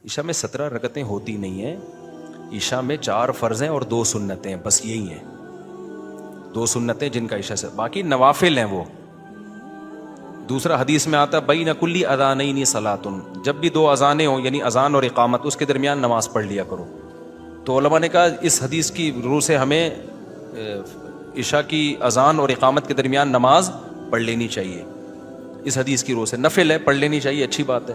عشاء میں 17 رکعتیں ہوتی نہیں ہیں. عشاء میں 4 فرض ہیں اور 2 سنتیں ہیں، بس یہی ہیں. 2 سنتیں جن کا عشاء سے، باقی نوافل ہیں وہ. دوسرا حدیث میں آتا بین کلی اذانین صلاۃ، جب بھی 2 اذانیں ہوں یعنی اذان اور اقامت، اس کے درمیان نماز پڑھ لیا کرو. تو علماء نے کہا اس حدیث کی روح سے ہمیں عشاء کی اذان اور اقامت کے درمیان نماز پڑھ لینی چاہیے. اس حدیث کی روح سے نفل ہے، پڑھ لینی چاہیے، اچھی بات ہے.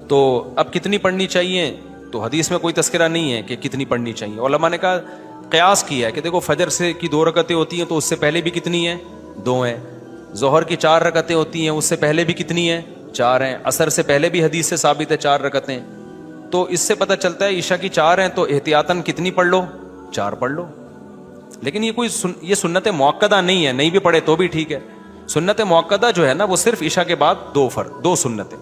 تو اب کتنی پڑھنی چاہیے؟ تو حدیث میں کوئی تذکرہ نہیں ہے کہ کتنی پڑھنی چاہیے. علماء نے کہا قیاس کیا ہے کہ دیکھو فجر سے کی 2 رکعتیں ہوتی ہیں تو اس سے پہلے بھی کتنی ہیں؟ 2 ہیں. ظہر کی 4 رکعتیں ہوتی ہیں، اس سے پہلے بھی کتنی ہیں؟ 4 ہیں. عصر سے پہلے بھی حدیث سے ثابت ہے 4 رکعتیں. تو اس سے پتہ چلتا ہے عشاء کی 4 ہیں تو احتیاطاً کتنی پڑھ لو؟ 4 پڑھ لو. لیکن یہ کوئی یہ سنت موقدہ نہیں ہے، نہیں بھی پڑھے تو بھی ٹھیک ہے. سنت موقدہ جو ہے نا وہ صرف عشاء کے بعد 2 سنتیں.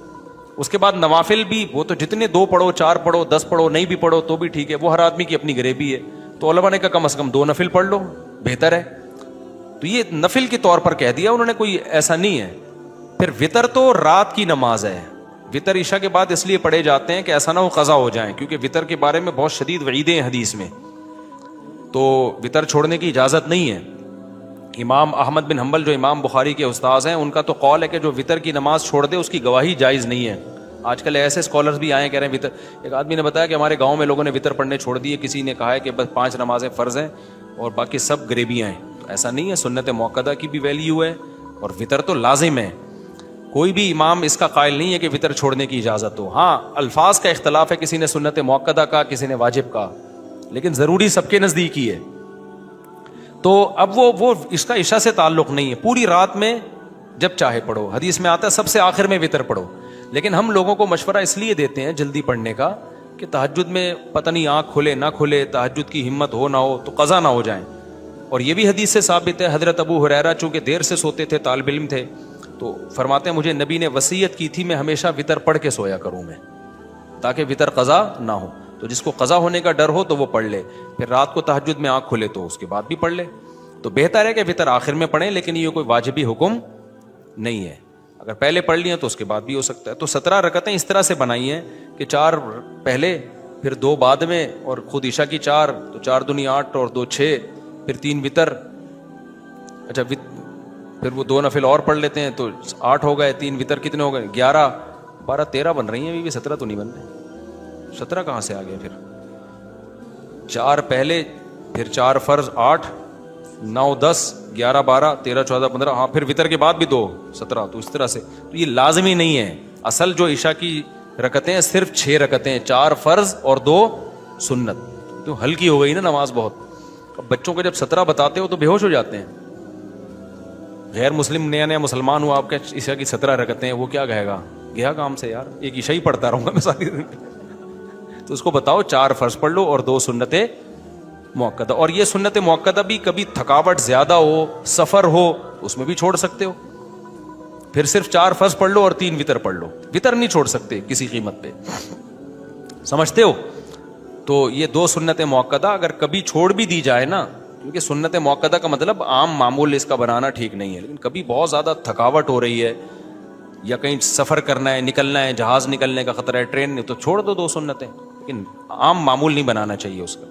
اس کے بعد نوافل بھی وہ تو جتنے 2 پڑھو، 4 پڑھو، 10 پڑھو، نہیں بھی پڑھو تو بھی ٹھیک ہے، وہ ہر آدمی کی اپنی غریبی ہے. تو علماء نے کہا کم از کم 2 نفل پڑھ لو، بہتر ہے. تو یہ نفل کے طور پر کہہ دیا انہوں نے، کوئی ایسا نہیں ہے. پھر وطر تو رات کی نماز ہے. وطر عشاء کے بعد اس لیے پڑھے جاتے ہیں کہ ایسا نہ ہو قضا ہو جائیں، کیونکہ وطر کے بارے میں بہت شدید وعیدیں ہیں حدیث میں. تو وطر چھوڑنے کی اجازت نہیں ہے. امام احمد بن حنبل جو امام بخاری کے استاذ ہیں، ان کا تو قول ہے کہ جو وطر کی نماز چھوڑ دے اس کی گواہی جائز نہیں ہے. آج کل ایسے اسکالرز بھی آئے کہہ رہے ہیں وطر. ایک آدمی نے بتایا کہ ہمارے گاؤں میں لوگوں نے وطر پڑھنے چھوڑ دیے، کسی نے کہا ہے کہ بس 5 نمازیں فرض ہیں اور باقی سب غریبیاں ہیں. تو ایسا نہیں ہے، سنت موقدہ کی بھی ویلیو ہے اور وطر تو لازم ہے. کوئی بھی امام اس کا قائل نہیں ہے کہ وطر چھوڑنے کی اجازت ہو. ہاں الفاظ کا اختلاف ہے، کسی نے سنت موقدہ کہا، کسی نے واجب کہا، لیکن ضروری سب کے نزدیک ہی ہے. تو اب وہ اس کا عشاء سے تعلق نہیں ہے. پوری رات میں جب چاہے پڑھو. حدیث میں آتا ہے سب سے آخر میں وطر پڑھو. لیکن ہم لوگوں کو مشورہ اس لیے دیتے ہیں جلدی پڑھنے کا کہ تہجد میں پتہ نہیں آنکھ کھلے نہ کھلے، تہجد کی ہمت ہو نہ ہو تو قضا نہ ہو جائیں. اور یہ بھی حدیث سے ثابت ہے. حضرت ابو ہریرہ چونکہ دیر سے سوتے تھے، طالب علم تھے، تو فرماتے ہیں مجھے نبی نے وصیت کی تھی میں ہمیشہ وطر پڑھ کے سویا کروں میں، تاکہ وطر قضا نہ ہو. تو جس کو قضا ہونے کا ڈر ہو تو وہ پڑھ لے، پھر رات کو تہجد میں آنکھ کھلے تو اس کے بعد بھی پڑھ لے. تو بہتر ہے کہ وطر آخر میں پڑھیں، لیکن یہ کوئی واجبی حکم نہیں ہے. اگر پہلے پڑھ لیے تو اس کے بعد بھی ہو سکتا ہے. تو 17 رکعتیں اس طرح سے بنائی ہیں کہ 4 پہلے، پھر 2 بعد میں، اور خود عشاء کی 4، تو 4 دونی 8 اور 2 6، پھر 3 وطر. اچھا پھر وہ 2 نفل اور پڑھ لیتے ہیں تو 8 ہو گئے، 3 وطر کتنے ہو گئے؟ 11 12 13 بن رہی ہیں ابھی بھی، 17 تو نہیں بن رہے. 17 کہاں سے آ گئے؟ پھر 4 پہلے، پھر 4 فرض 8 9 10 11 12 13 14 15، ہاں پھر وطر کے بعد بھی 2 17. تو اس طرح سے تو یہ لازمی نہیں ہے. اصل جو عشاء کی رکعتیں ہیں صرف 6 رکعتیں، 4 فرض اور 2 سنت. تو ہلکی ہو گئی نا نماز بہت. اب بچوں کو جب 17 بتاتے ہو تو بے ہوش ہو جاتے ہیں. غیر مسلم نیا مسلمان ہوا، آپ کے عشاء کی 17 رکعتیں ہیں، وہ کیا کہے گا؟ گیا کام سے یار، ایک عشاء ہی پڑھتا رہوں گا میں ساری زندگی. تو اس کو بتاؤ 4 فرض پڑھ لو اور 2 سنتیں موقدہ. اور یہ سنت موقدہ بھی کبھی تھکاوٹ زیادہ ہو، سفر ہو، اس میں بھی چھوڑ سکتے ہو. پھر صرف 4 فرض پڑھ لو اور 3 وطر پڑھ لو. وطر نہیں چھوڑ سکتے کسی قیمت پہ، سمجھتے ہو؟ تو یہ 2 سنت موقدہ اگر کبھی چھوڑ بھی دی جائے نا، کیونکہ سنت موقدہ کا مطلب عام معمول اس کا بنانا ٹھیک نہیں ہے، لیکن کبھی بہت زیادہ تھکاوٹ ہو رہی ہے یا کہیں سفر کرنا ہے، نکلنا ہے، جہاز نکلنے کا خطرہ ہے، ٹرین نہیں، تو چھوڑ دو 2 سنتیں. لیکن عام معمول نہیں بنانا چاہیے اس کا.